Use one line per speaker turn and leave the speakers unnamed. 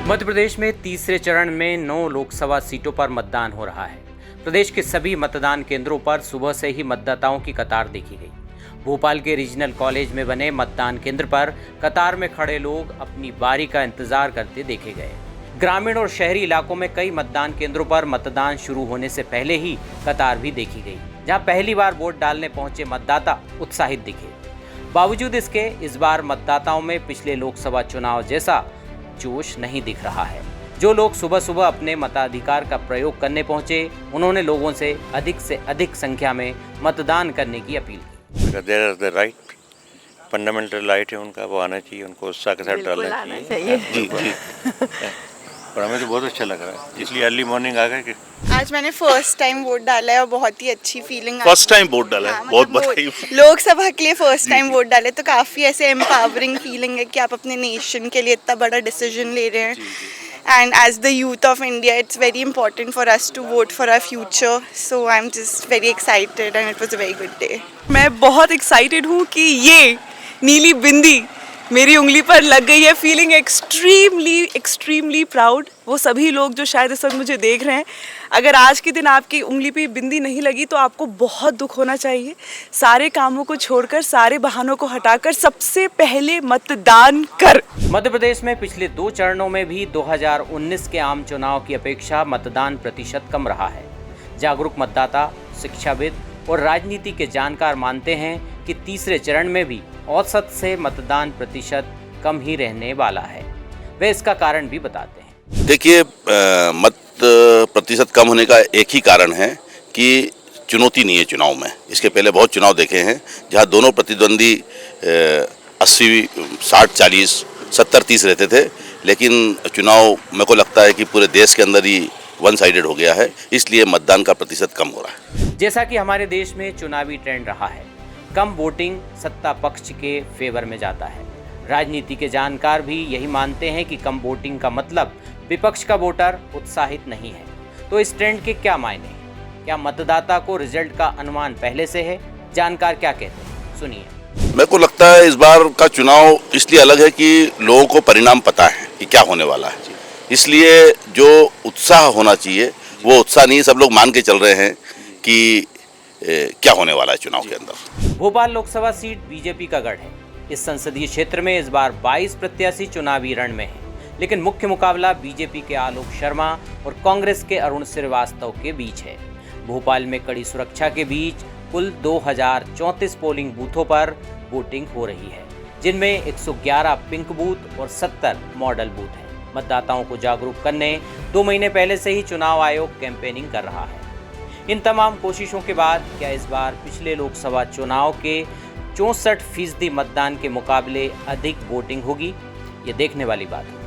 मध्य प्रदेश में तीसरे चरण में 9 लोकसभा सीटों पर मतदान हो रहा है। प्रदेश के सभी मतदान केंद्रों पर सुबह से ही मतदाताओं की कतार देखी गई। भोपाल के रीजनल कॉलेज में बने मतदान केंद्र पर कतार में खड़े लोग अपनी बारी का इंतजार करते देखे गए। ग्रामीण और शहरी इलाकों में कई मतदान केंद्रों पर मतदान शुरू होने से पहले ही कतार भी देखी गई, जहां पहली बार वोट डालने पहुंचे मतदाता उत्साहित दिखे। बावजूद इसके इस बार मतदाताओं में पिछले लोकसभा चुनाव जैसा जोश नहीं दिख रहा है। जो लोग सुबह सुबह अपने मताधिकार का प्रयोग करने पहुंचे, उन्होंने लोगों से अधिक संख्या में मतदान करने की अपील की।
There is the right, fundamental right है उनका, वो आना चाहिए, उनको उत्साह के साथ डालना चाहिए। जी। और हमें तो बहुत अच्छा लग रहा है, इसलिए अर्ली मॉर्निंग आ गए कि
आज मैंने फर्स्ट टाइम वोट डाला है और बहुत ही अच्छी फीलिंग।
फर्स्ट टाइम वोट डाला है, बहुत बधाई।
लोकसभा के लिए फर्स्ट टाइम वोट डाले तो काफ़ी ऐसे एम्पावरिंग फीलिंग है कि आप अपने नेशन के लिए इतना बड़ा डिसीजन ले रहे हैं। And as the youth of India it's very important for us to vote for our future, so I am just very excited and it was a very good day.
मैं बहुत excited हूँ कि ये नीली बिंदी मेरी उंगली पर लग गई है। Feeling extremely proud. वो सभी लोग जो शायद इस वक्त मुझे देख रहे हैं, अगर आज के दिन आपकी उंगली पे बिंदी नहीं लगी तो आपको बहुत दुख होना चाहिए। सारे कामों को छोड़कर, सारे बहानों को हटाकर सबसे पहले मतदान कर।
मध्य प्रदेश में पिछले 2 चरणों में भी 2019 के आम चुनाव की अपेक्षा मतदान प्रतिशत कम रहा है। जागरूक मतदाता, शिक्षाविद और राजनीति के जानकार मानते हैं कि तीसरे चरण में भी औसत से मतदान प्रतिशत कम ही रहने वाला है। वे इसका कारण भी बताते हैं।
देखिए, मत प्रतिशत कम होने का एक ही कारण है कि चुनौती नहीं है चुनाव में। इसके पहले बहुत चुनाव देखे हैं जहां दोनों प्रतिद्वंदी 80, 60, 40, 70, 30 रहते थे, लेकिन चुनाव मेरे को लगता है कि पूरे देश के अंदर ही वन साइडेड हो गया है, इसलिए मतदान का प्रतिशत कम हो रहा है।
जैसा कि हमारे देश में चुनावी ट्रेंड रहा है, कम वोटिंग सत्ता पक्ष के फेवर में जाता है। राजनीति के जानकार भी यही मानते हैं कि कम वोटिंग का मतलब विपक्ष का वोटर उत्साहित नहीं है। तो इस ट्रेंड के क्या मायने हैं? क्या मतदाता को रिजल्ट का अनुमान पहले से है? जानकार क्या कहते हैं, सुनिए।
मेरे को लगता है इस बार का चुनाव इसलिए अलग है कि लोगों को परिणाम पता है कि क्या होने वाला है, इसलिए जो उत्साह होना चाहिए वो उत्साह नहीं। सब लोग मान के चल रहे हैं कि क्या होने वाला है चुनाव के अंदर।
भोपाल लोकसभा सीट बीजेपी का गढ़ है। इस संसदीय क्षेत्र में इस बार 22 प्रत्याशी चुनावी रण में हैं, लेकिन मुख्य मुकाबला बीजेपी के आलोक शर्मा और कांग्रेस के अरुण श्रीवास्तव के बीच है। भोपाल में कड़ी सुरक्षा के बीच कुल 2034 पोलिंग बूथों पर वोटिंग हो रही है, जिनमें 111 पिंक बूथ और 70 मॉडल बूथ हैं। मतदाताओं को जागरूक करने 2 महीने पहले से ही चुनाव आयोग कैंपेनिंग कर रहा है। इन तमाम कोशिशों के बाद क्या इस बार पिछले लोकसभा चुनाव के 64% मतदान के मुकाबले अधिक वोटिंग होगी? ये देखने वाली बात है।